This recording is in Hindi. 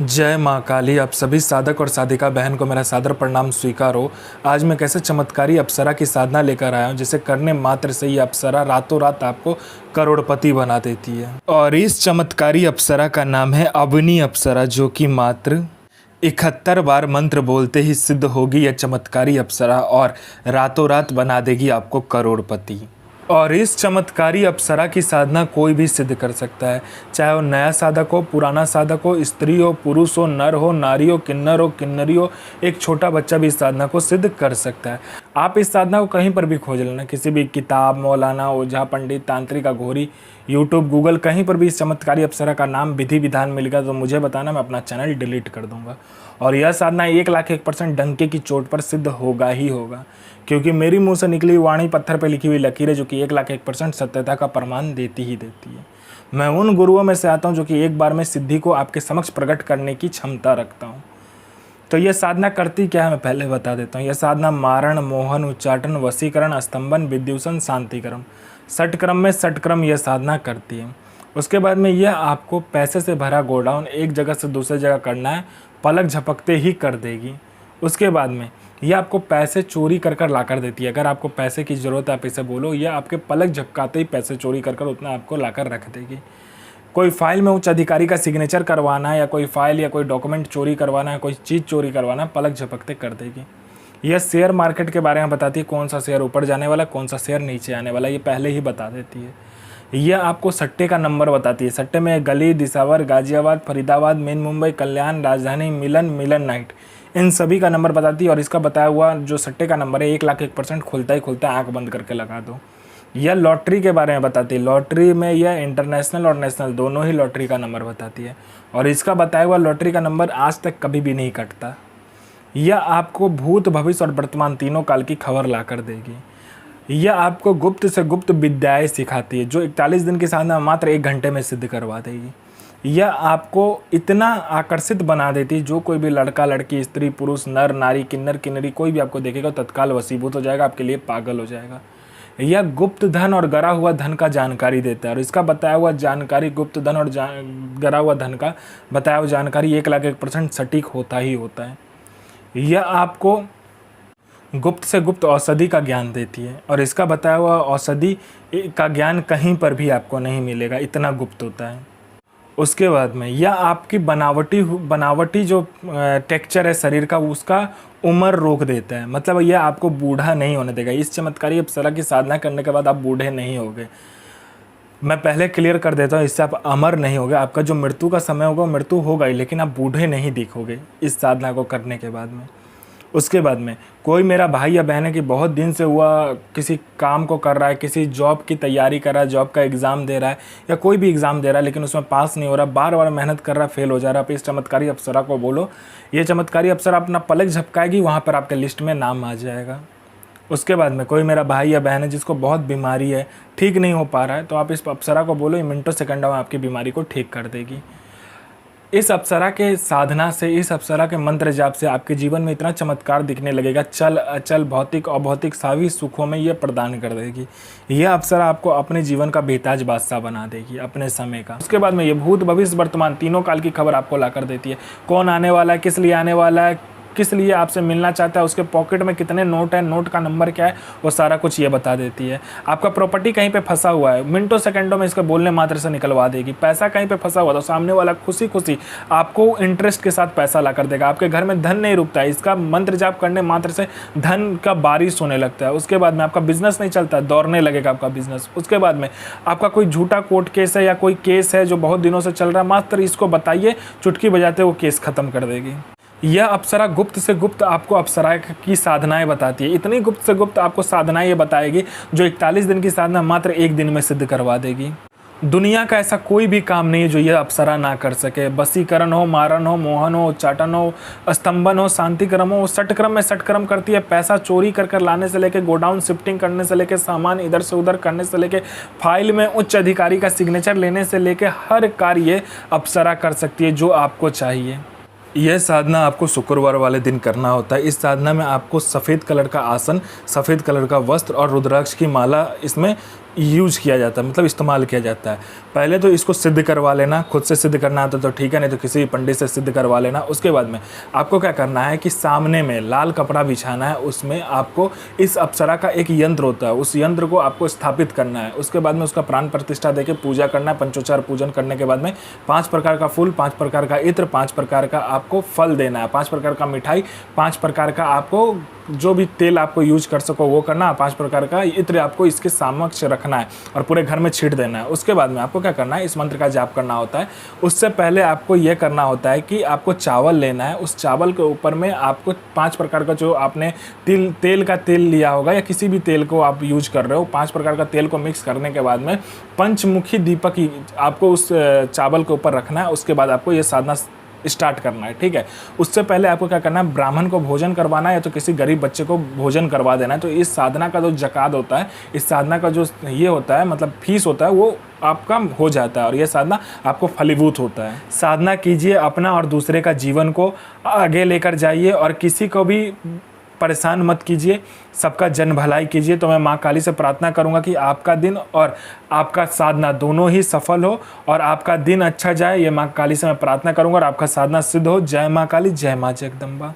जय माँ काली। आप सभी साधक और साधिका बहन को मेरा सादर प्रणाम स्वीकार हो। आज मैं कैसे चमत्कारी अप्सरा की साधना लेकर आया हूँ जिसे करने मात्र से ही अप्सरा रातों रात आपको करोड़पति बना देती है। और इस चमत्कारी अप्सरा का नाम है अवनी अप्सरा, जो कि मात्र 71 बार मंत्र बोलते ही सिद्ध होगी यह चमत्कारी अप्सरा और रातों रात बना देगी आपको करोड़पति। और इस चमत्कारी अप्सरा की साधना कोई भी सिद्ध कर सकता है, चाहे वो नया साधक हो, पुराना साधक हो, स्त्री हो, पुरुष हो, नर हो, नारी हो, किन्नर हो, किन्नरी हो, एक छोटा बच्चा भी इस साधना को सिद्ध कर सकता है। आप इस साधना को कहीं पर भी खोज लेना, किसी भी किताब, मौलाना, ओझा, पंडित, तांत्रिक, अघोरी, यूट्यूब, गूगल, कहीं पर भी इस चमत्कारी अप्सरा का नाम विधि विधान मिलेगा तो मुझे बताना, मैं अपना चैनल डिलीट कर दूंगा। और यह साधना 1,01% डंके की चोट पर सिद्ध होगा ही होगा, क्योंकि मेरी मुंह से निकली वाणी पत्थर पर लिखी हुई लकीरें जो कि 1,01% सत्यता का प्रमाण देती ही देती है। मैं उन गुरुओं में से आता हूं जो कि एक बार में सिद्धि को आपके समक्ष प्रकट करने की क्षमता रखता हूं। तो यह साधना करती क्या है मैं पहले बता देता हूँ। यह साधना मारण, मोहन, उच्चाटन, वशीकरण, स्तंभन, विद्युषण, शांतिक्रम, षटक्रम में षटक्रम यह साधना करती है। उसके बाद में यह आपको पैसे से भरा गोडाउन एक जगह से दूसरी जगह करना है, पलक झपकते ही कर देगी। उसके बाद में यह आपको पैसे चोरी कर कर ला कर देती है। अगर आपको पैसे की ज़रूरत है आप इसे बोलो, यह आपके पलक झपकाते ही पैसे चोरी कर कर उतना आपको ला कर रख देगी। कोई फाइल में उच्च अधिकारी का सिग्नेचर करवाना है या कोई फाइल या कोई डॉक्यूमेंट चोरी करवाना है, कोई चीज़ चोरी करवाना है, पलक झपकते कर देगी। यह शेयर मार्केट के बारे में बताती है, कौन सा शेयर ऊपर जाने वाला, कौन सा शेयर नीचे आने वाला, ये पहले ही बता देती है। यह आपको सट्टे का नंबर बताती है। सट्टे में गली, दिसावर, गाजियाबाद, फरीदाबाद, मेन मुंबई, कल्याण, राजधानी, मिलन, मिलन नाइट, इन सभी का नंबर बताती है। और इसका बताया हुआ जो सट्टे का नंबर है 1,01% खुलता ही खुलता है, आँख बंद करके लगा दो। यह लॉटरी के बारे में बताती है। लॉटरी में यह इंटरनेशनल और नेशनल दोनों ही लॉटरी का नंबर बताती है। और इसका बताया हुआ लॉटरी का नंबर आज तक कभी भी नहीं कटता। यह आपको भूत, भविष्य और वर्तमान तीनों काल की खबर ला कर देगी। यह आपको गुप्त से गुप्त विद्याएं सिखाती है, जो 41 दिन की साधना मात्र 1 घंटे में सिद्ध करवा देगी। यह आपको इतना आकर्षित बना देती है, जो कोई भी लड़का, लड़की, स्त्री, पुरुष, नर, नारी, किन्नर, किन्नरी कोई भी आपको देखेगा तत्काल वशीभूत हो जाएगा, आपके लिए पागल हो जाएगा। यह गुप्त धन और गरा हुआ धन का जानकारी देता है। और इसका बताया हुआ जानकारी, गुप्त धन और गरा हुआ धन का बताया हुआ जानकारी 1,01% सटीक होता ही होता है। यह आपको गुप्त से गुप्त औषधि का ज्ञान देती है। और इसका बताया हुआ औषधि का ज्ञान कहीं पर भी आपको नहीं मिलेगा, इतना गुप्त होता है। उसके बाद में यह आपकी बनावटी जो टेक्सचर है शरीर का, उसका उम्र रोक देता है। मतलब यह आपको बूढ़ा नहीं होने देगा। इस चमत्कारी अप्सरा की साधना करने के बाद आप बूढ़े नहीं होगे। मैं पहले क्लियर कर देता हूँ, इससे आप अमर नहीं होगे। आपका जो मृत्यु का समय होगा मृत्यु होगा ही, लेकिन आप बूढ़े नहीं दिखोगे इस साधना को करने के बाद में। उसके बाद में कोई मेरा भाई या बहन है कि बहुत दिन से हुआ किसी काम को कर रहा है, किसी जॉब की तैयारी कर रहा है, जॉब का एग्ज़ाम दे रहा है या कोई भी एग्ज़ाम दे रहा है, लेकिन उसमें पास नहीं हो रहा, बार बार मेहनत कर रहा है, फेल हो जा रहा है। आप इस चमत्कारी अप्सरा को बोलो, ये चमत्कारी अप्सरा अपना पलक झपकाएगी, वहाँ पर आपके लिस्ट में नाम आ जाएगा। उसके बाद में कोई मेरा भाई या बहन है जिसको बहुत बीमारी है, ठीक नहीं हो पा रहा है, तो आप इस अप्सरा को बोलो, ये मिनटों सेकंडों में आपकी बीमारी को ठीक कर देगी। इस अप्सरा के साधना से, इस अप्सरा के मंत्र जाप से आपके जीवन में इतना चमत्कार दिखने लगेगा, चल अचल, भौतिक अभौतिक सभी सुखों में ये प्रदान कर देगी। यह अप्सरा आपको अपने जीवन का बेताज बादशाह बना देगी, अपने समय का। उसके बाद में ये भूत, भविष्य, वर्तमान तीनों काल की खबर आपको ला कर देती है। कौन आने वाला है, किस लिए आने वाला है, किस लिए आपसे मिलना चाहता है, उसके पॉकेट में कितने नोट है, नोट का नंबर क्या है, वो सारा कुछ ये बता देती है। आपका प्रॉपर्टी कहीं पे फंसा हुआ है, मिनटों सेकंडों में इसको बोलने मात्र से निकलवा देगी। पैसा कहीं पे फंसा हुआ तो सामने वाला खुशी खुशी आपको इंटरेस्ट के साथ पैसा ला कर देगा। आपके घर में धन नहीं रुकता है, इसका मंत्र जाप करने मात्र से धन का बारिश होने लगता है। उसके बाद में आपका बिजनेस नहीं चलता, दौड़ने लगेगा आपका बिजनेस। उसके बाद में आपका कोई झूठा कोर्ट केस है या कोई केस है जो बहुत दिनों से चल रहा है, मात्र इसको बताइए, चुटकी बजाते वो केस खत्म कर देगी। यह अप्सरा गुप्त से गुप्त आपको अप्सरा की साधनाएं बताती है। इतनी गुप्त से गुप्त आपको साधनाएं ये बताएगी जो 41 दिन की साधना मात्र 1 दिन में सिद्ध करवा देगी। दुनिया का ऐसा कोई भी काम नहीं है जो यह अप्सरा ना कर सके। वशीकरण हो, मारण हो, मोहन हो, उच्चाटन हो, स्तंभन हो, शांतिक्रम हो, षटक्रम में षटक्रम करती है। पैसा चोरी कर कर लाने से लेके, गोडाउन शिफ्टिंग करने से लेके, सामान इधर से उधर करने से लेके, फाइल में उच्च अधिकारी का सिग्नेचर लेने से लेके, हर कार्य अप्सरा कर सकती है जो आपको चाहिए। यह साधना आपको शुक्रवार वाले दिन करना होता है। इस साधना में आपको सफ़ेद कलर का आसन, सफ़ेद कलर का वस्त्र और रुद्राक्ष की माला इसमें यूज किया जाता है, मतलब इस्तेमाल किया जाता है। पहले तो इसको सिद्ध करवा लेना, खुद से सिद्ध करना आता तो ठीक है, नहीं तो किसी भी पंडित से सिद्ध करवा लेना। उसके बाद में आपको क्या करना है कि सामने में लाल कपड़ा बिछाना है, उसमें आपको इस अप्सरा का एक यंत्र होता है, उस यंत्र को आपको स्थापित करना है। उसके बाद में उसका प्राण प्रतिष्ठा देके पूजा करना है। पंचोच्चार पूजन करने के बाद में 5 प्रकार का फूल, 5 प्रकार का इत्र, 5 प्रकार का आपको फल देना है, 5 प्रकार का मिठाई, 5 प्रकार का आपको जो भी तेल आपको यूज कर सको वो करना है, 5 प्रकार का इत्र आपको इसके समक्ष रखना है और पूरे घर में छींट देना है। उसके बाद में आपको क्या करना है, इस मंत्र का जाप करना होता है। उससे पहले आपको ये करना होता है कि आपको चावल लेना है, उस चावल के ऊपर में आपको 5 प्रकार का जो आपने तेल का तेल लिया होगा या किसी भी तेल को आप यूज कर रहे हो, 5 प्रकार का तेल को मिक्स करने के बाद में पंचमुखी दीपक आपको उस चावल के ऊपर रखना है। उसके बाद आपको ये साधना स्टार्ट करना है, ठीक है। उससे पहले आपको क्या करना है, ब्राह्मण को भोजन करवाना है या तो किसी गरीब बच्चे को भोजन करवा देना है। तो इस साधना का जो जकात होता है, इस साधना का जो ये होता है मतलब फीस होता है, वो आपका हो जाता है और ये साधना आपको फलीभूत होता है। साधना कीजिए, अपना और दूसरे का जीवन को आगे लेकर जाइए और किसी को भी परेशान मत कीजिए, सबका जन भलाई कीजिए। तो मैं माँ काली से प्रार्थना करूँगा कि आपका दिन और आपका साधना दोनों ही सफल हो और आपका दिन अच्छा जाए। ये माँ काली से मैं प्रार्थना करूँगा और आपका साधना सिद्ध हो। जय माँ काली, जय माँ जगदम्बा।